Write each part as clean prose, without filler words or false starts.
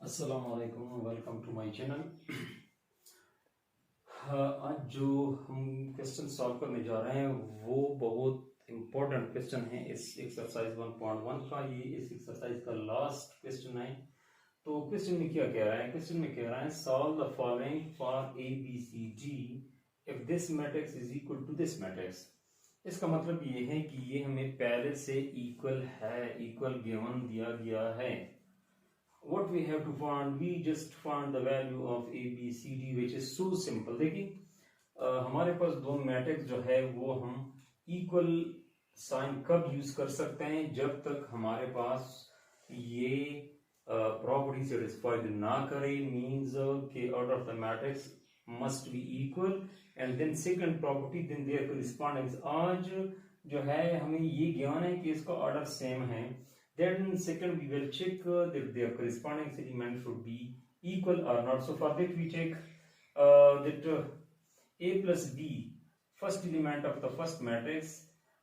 अस्सलाम वालेकुम, welcome to my channel. आज जो हम क्वेश्चन सॉल्व करने जा रहे हैं वो बहुत इम्पोर्टेंट क्वेश्चन है इस एक्सरसाइज 1.1 का। ये इस एक्सरसाइज का लास्ट क्वेश्चन है। तो क्वेश्चन में क्या कह रहा है? क्वेश्चन में कह रहा है solve the following for a B C d if this matrix is equal to this matrix. इसका मतलब ये है कि ये हमें पहले से इक्वल है, इक्वल गिवन दिया गया है। What we have to find, we just find the value of A, B, C, D, which is so simple। देखिए हमारे पास दो मैट्रिक्स जो है वो हम इक्वल साइन कब यूज कर सकते हैं? जब तक हमारे पास ये प्रॉपर्टी सेटिस्फाइड ना करे, मीन्स के order of the matrix must be equal and then second property then there correspondings. आज जो है हमें ये ज्ञान है कि इसका ऑर्डर सेम है। Then second we will check that their corresponding element should be equal or not. So for that we take that A plus B, first element of the first matrix,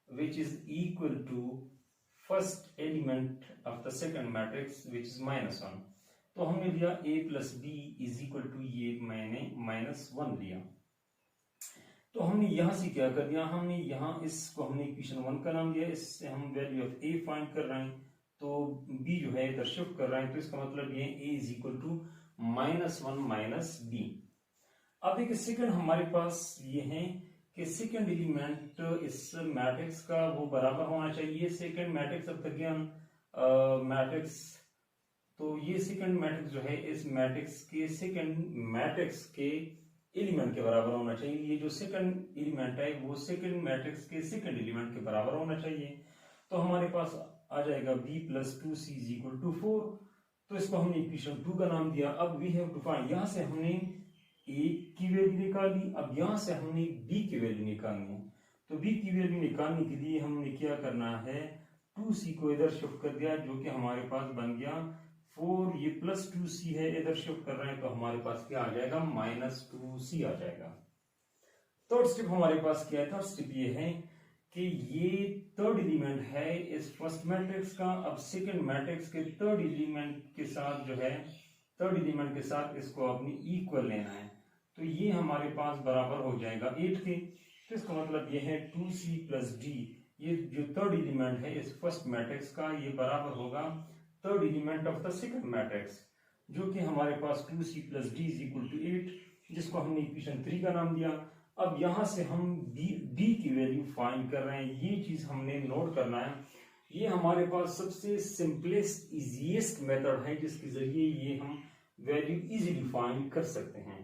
which is equal to first element of the second matrix, which is -1। तो हमने लिया A plus B is equal to, ये मैंने -1 लिया। तो हमने यहां से क्या कर दिया? हमने यहाँ इसको हमने इक्वेशन 1 का नाम दिया, इससे हम वैल्यू ऑफ A फाइंड कर रहे हैं। तो b जो है इधर शिफ्ट कर रहा है, तो इसका मतलब ये a is equal to -1 minus b। अब देखिए सेकंड हमारे पास ये है कि सेकंड एलिमेंट इस मैट्रिक्स का वो बराबर होना चाहिए second matrix of the given matrix. तो ये सेकंड मैट्रिक्स जो है इस मैट्रिक्स के सेकंड मैट्रिक्स के एलिमेंट के बराबर होना चाहिए। ये जो सेकंड एलिमेंट है वो सेकंड मैट्रिक्स के सेकंड एलिमेंट के बराबर होना चाहिए। तो हमारे पास आ जाएगा b plus 2c is equal to 4। तो इसको हमने इक्वेशन 2 का नाम दिया। अब वी हैव टू फाइंड, यहां से हमने a की वैल्यू निकाली, अब यहां से हमने b की वैल्यू निकालनी है। तो b की वैल्यू निकालने के लिए हमने क्या करना है, 2c को इधर शिफ्ट कर दिया, जो कि हमारे पास बन गया 4। ये प्लस 2c है, इधर शिफ्ट कर रहे हैं, तो हमारे पास क्या आ जाएगा, -2c आ जाएगा। थर्ड स्टेप हमारे पास क्या है? थर्ड स्टेप ये है कि ये थर्ड एलिमेंट है इस फर्स्ट मैट्रिक्स का। अब सेकंड मैट्रिक्स के थर्ड एलिमेंट के साथ जो है, थर्ड एलिमेंट के साथ इसको अपनी इक्वल लेना है। तो ये हमारे पास बराबर हो जाएगा 8 के। तो इसका मतलब ये है 2c प्लस d, ये जो थर्ड एलिमेंट है इस फर्स्ट मैट्रिक्स का, ये बराबर होगा third element of the second matrix, जो कि हमारे पास 2c plus d is equal to 8, जिसको हमने इक्वेशन 3 का नाम दिया। अब यहां से हम d की वैल्यू फाइंड कर रहे हैं, ये चीज हमने नोट करना है। ये हमारे पास सबसे सिंपलेस्ट इजीएस्ट मेथड है जिसके जरिए ये हम वैल्यू इजीली फाइंड कर सकते हैं।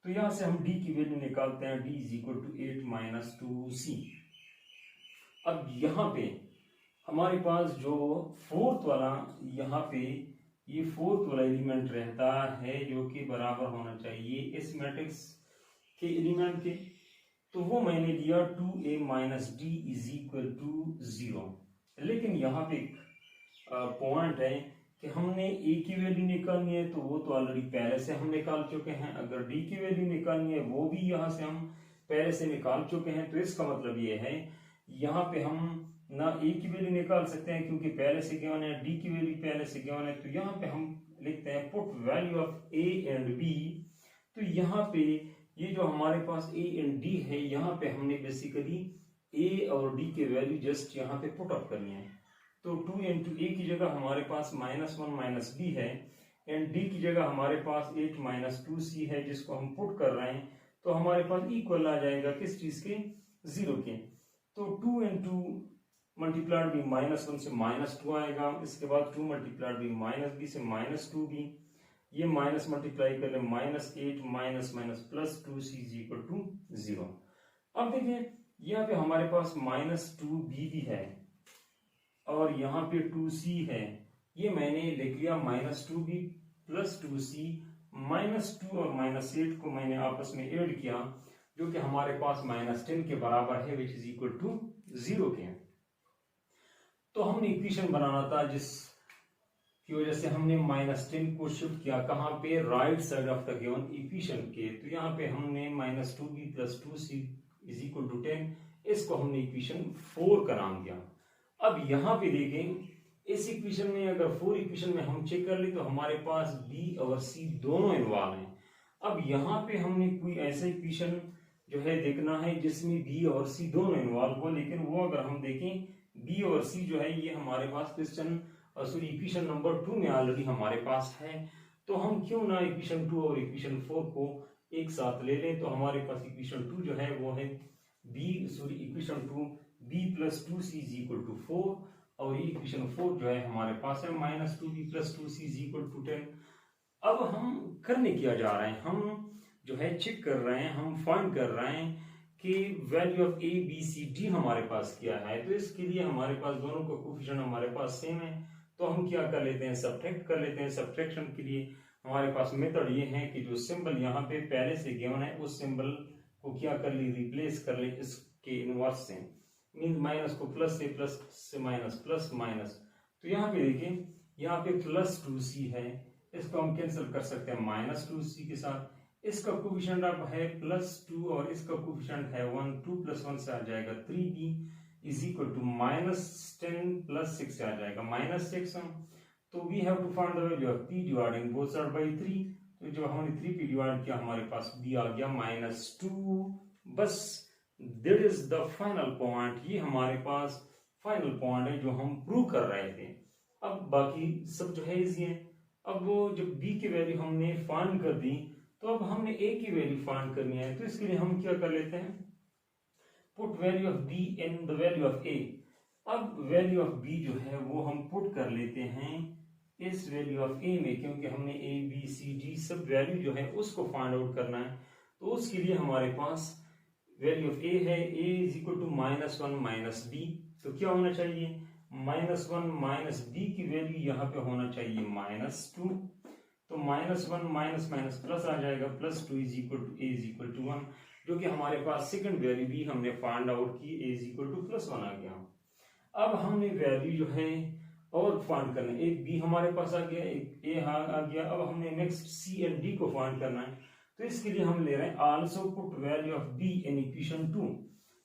तो यहां से हम d की वैल्यू निकालते हैं, d is equal to 8 minus 2c। अब यहां पे हमारे पास जो फोर्थ वाला, यहाँ पे ये फोर्थ वाला एलिमेंट रहता है जो कि बराबर होना चाहिए इस मैट्रिक्स के एलिमेंट के। तो वो मैंने लिया 2a minus d is equal to 0। लेकिन यहाँ पे पॉइंट है कि हमने a की वैल्यू निकालनी है, तो वो तो ऑलरेडी पहले से हम निकाल चुके हैं। अगर d की वैल्यू निकालनी है वो भी यहाँ से हम पहले से निकाल चुके हैं। तो इसका मतलब ये है यहाँ पे हम ना a की वैल्यू निकाल सकते हैं क्योंकि पहले से गिवन है, d की वैल्यू पहले से गिवन है। तो यहाँ पे हम लिखते हैं put value of a and b। तो यहाँ पे ये जो हमारे पास a एंड d है, यहाँ पे हमने बेसिकली a और d के वैल्यू जस्ट यहाँ पे पुट अप करनी है। तो 2 इंटू a की जगह हमारे पास -1 माइनस b है, एंड d की जगह हमारे पास 8 माइनस 2c है, जिसको हम पुट कर रहे हैं। तो हमारे पास इक्वल आ जाएगा किस चीज के, 0 के। तो 2 इंटू मल्टीप्लाइड बाई -1 से -2 आएगा। इसके बाद 2 मल्टीप्लाइड बाई -b से -2b, ये माइनस मल्टीप्लाई कर ले, -8 minus minus plus 2c is equal to 0। अब देखिए यहाँ पे हमारे पास -2b भी है और यहाँ पे 2c है। ये मैंने लिख लिया -2b प्लस 2c, -2 और -8 को मैंने आपस में ऐड किया, जो कि हमारे पास -10 के बराबर है, विच इज इक्वल टू 0 के। तो हमने इक्वेशन बनाना था जिस की वजह से हमने -10 को शिफ्ट किया कहाँ पे, right side of the given equation के। तो यहाँ पे हमने -2b plus 2c is equal to 10, इसको हमने इक्वेशन 4 का नाम दिया। अब यहाँ पे देखें इस इक्वेशन में अगर 4 इक्वेशन में हम चेक कर ले तो हमारे पास बी और सी दोनों इन्वॉल्व हैं। अब यहाँ पे हमने कोई ऐसा इक्वेशन जो है देखना है जिसमें बी और सी दोनों इन्वॉल्व हो, लेकिन वो अगर हम देखें बी और सी जो है ये हमारे पास क्वेश्चन सॉरी इक्वेशन नंबर 2 में ऑलरेडी हमारे पास है, तो हम क्यों ना इक्वेशन 2 और इक्वेशन 4 को एक साथ ले लें। तो हमारे पास इक्वेशन 2 जो है वो है equation 2 b plus 2c is equal to 4, और ये इक्वेशन 4 जो है हमारे पास है minus 2b plus 2c is equal to 10। अब हम करने क्या जा रहे हैं, हम जो है चेक कर रहे हैं, हम फाइंड कर रहे हैं कि value of a B C d हमारे पास क्या है। तो इसके लिए हमारे पास दोनों का कोफिशिएंट हमारे पास सेम है, तो हम क्या कर लेते हैं, सब्ट्रैक्ट कर लेते हैं। सब्ट्रैक्शन के लिए हमारे पास मेथड ये है कि जो सिंबल यहाँ पे पहले से गिवन है उस सिंबल को क्या कर ली, रिप्लेस कर ले इसके इनवर्स से, मीन माइनस को प्लस से माइनस प्लस माइनस। तो यहाँ पे देखिए यहाँ पे प्लस 2c है, इसको हम कैंसिल कर सकते हैं माइनस 2c के साथ। इसका कोफिशिएंट अब है प्लस 2 और इसका कोफिशिएंट है 1, 2 प्लस 1 से आ जाएगा 3b is equal to minus 10 plus 6 से आ जाएगा माइनस 6। तो we have to find the value of p dividing both side by 3। तो जब हमने 3 पे डिवाइड किया हमारे पास b आ गया माइनस 2। बस that is the final point, ये हमारे पास फाइनल पॉइंट है जो हम प्रूव कर रहे थे। अब बाकी सब जो है इजी है। अब वो जब b की वैल्यू हमने फाइंड कर दी तो अब हमने a की वैल्यू फाइंड करनी है, तो इसके लिए हम क्या कर लेते हैं, put value of b in the value of a। अब वैल्यू ऑफ b जो है वो हम पुट कर लेते हैं इस वैल्यू ऑफ a में, क्योंकि हमने a b c d सब वैल्यू जो है उसको फाइंड आउट करना है। तो उसके लिए हमारे पास वैल्यू ऑफ a है, a is equal to minus 1 minus b। तो क्या होना चाहिए, माइनस 1 माइनस b की वैल्यू यहाँ पे होना चाहिए माइनस 2। तो माइनस 1 माइनस माइनस प्लस आ जाएगा, plus 2 is equal to a is equal to 1, जो कि हमारे पास सेकंड वैल्यू भी हमने फाइंड आउट की, a is equal to plus 1 आ गया। अब हमने वैल्यू जो है और फाइंड करना है, एक b हमारे पास आ गया, एक a आ गया। अब हमने नेक्स्ट c एंड d को फाइंड करना है, तो इसके लिए हम ले रहे हैं also put value of b in equation 2।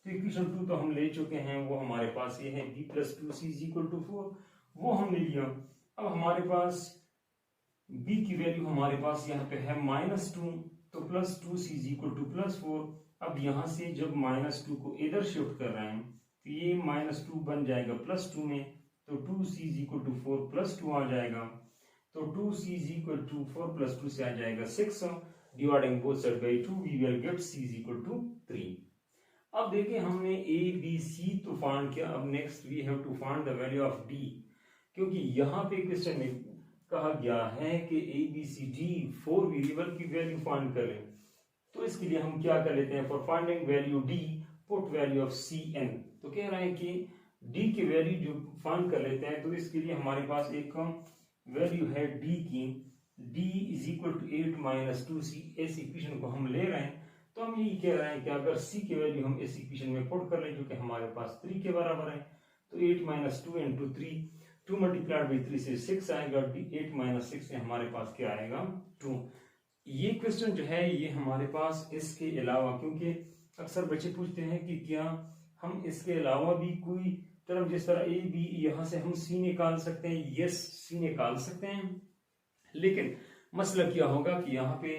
तो इक्वेशन 2 तो हम ले चुके हैं, वो हमारे पास ये है b plus 2c is equal to 4, वो हमने लिया। अब हमारे पास b की वैल्यू हमारे पास यहाँ पे है माइनस 2, तो plus 2c is equal to plus 4। अब यहाँ से जब माइनस 2 को इधर शिफ्ट कर रहे हैं तो ये माइनस 2 बन जाएगा प्लस 2 में, तो 2c is equal to 4 plus 2 आ जाएगा। तो 2c is equal to 4 plus 2 से आ जाएगा 6, dividing both side by 2 we will get c is equal to 3। अब देखिए हमने a b c तो फाइंड किया, अब next we have to find the value of d, क्योंकि यहाँ पे क्वेश्चन में कहा गया है कि a b c d 4 variable की वैल्यू फाइंड करें। तो इसके लिए हम क्या कर लेते हैं, for finding value d put value of c n। तो कह रहे हैं कि d की वैल्यू जो फाइंड कर लेते हैं, तो इसके लिए हमारे पास एक वैल्यू है d की, d is equal to 8 minus 2c। इस इक्वेशन को हम ले रहे हैं, तो हम यही कह रहे हैं कि अगर c की वैल्यू हम इस इक्वेशन में पुट कर लें जो कि हमारे पास 3 के बराबर है, तो 8 माइनस 2 इंटू 3, 2 मल्टीप्लाइड बाई 3 से 6 आएगा, 8 माइनस 6 से हमारे पास क्या आएगा 2। ये क्वेश्चन जो है ये हमारे पास इसके अलावा, क्योंकि अक्सर बच्चे पूछते हैं कि क्या हम इसके अलावा भी कोई टर्म जिस तरह ए बी यहाँ से हम सी निकाल सकते हैं, यस सी निकाल सकते हैं, लेकिन मसला क्या होगा कि यहाँ पे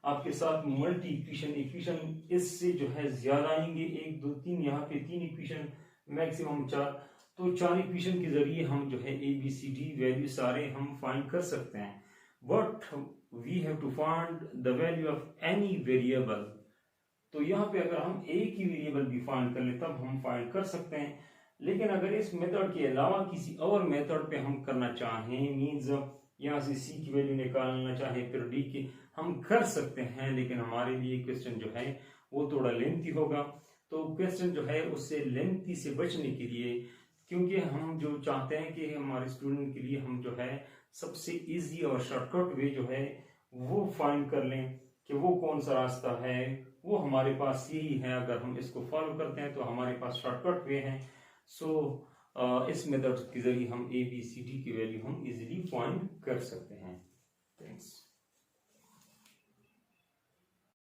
आपके साथ मल्टी इक्वेशन इससे जो है ज्यादा आएंगे, 1 2 3, यहाँ पे 3 इक्वेशन मैक्सिमम 4, तो 4 इक्वेशन के जरिए हम जो है A B C D value सारे हम फाइंड कर सकते हैं। But we have to find the value of any variable. तो यहाँ पे अगर हम एक ही वेरिएबल भी फाइंड कर ले तब हम फाइंड कर सकते हैं, लेकिन अगर इस मेथड के अलावा किसी और मेथड पे हम करना चाहें, मींस यहाँ से सी की वैल्यू निकालना चाहें फिर डी की, हम कर सकते हैं, लेकिन हमारे लिए क्वेश्चन जो है वो थोड़ा लेंथी होगा। तो क्वेश्चन जो है उससे लेंथी से बचने के लिए, क्योंकि हम जो चाहते हैं कि हमारे स्टूडेंट के लिए हम जो है सबसे इजी और शॉर्टकट वे जो है वो फाइंड कर लें कि वो कौन सा रास्ता है, वो हमारे पास यही है। अगर हम इसको फॉलो करते हैं तो हमारे पास शॉर्टकट वे है। सो इस मेथड के जरिए हम ए बी सी डी की वैल्यू हम इजीली फाइंड कर सकते हैं। थैंक्स।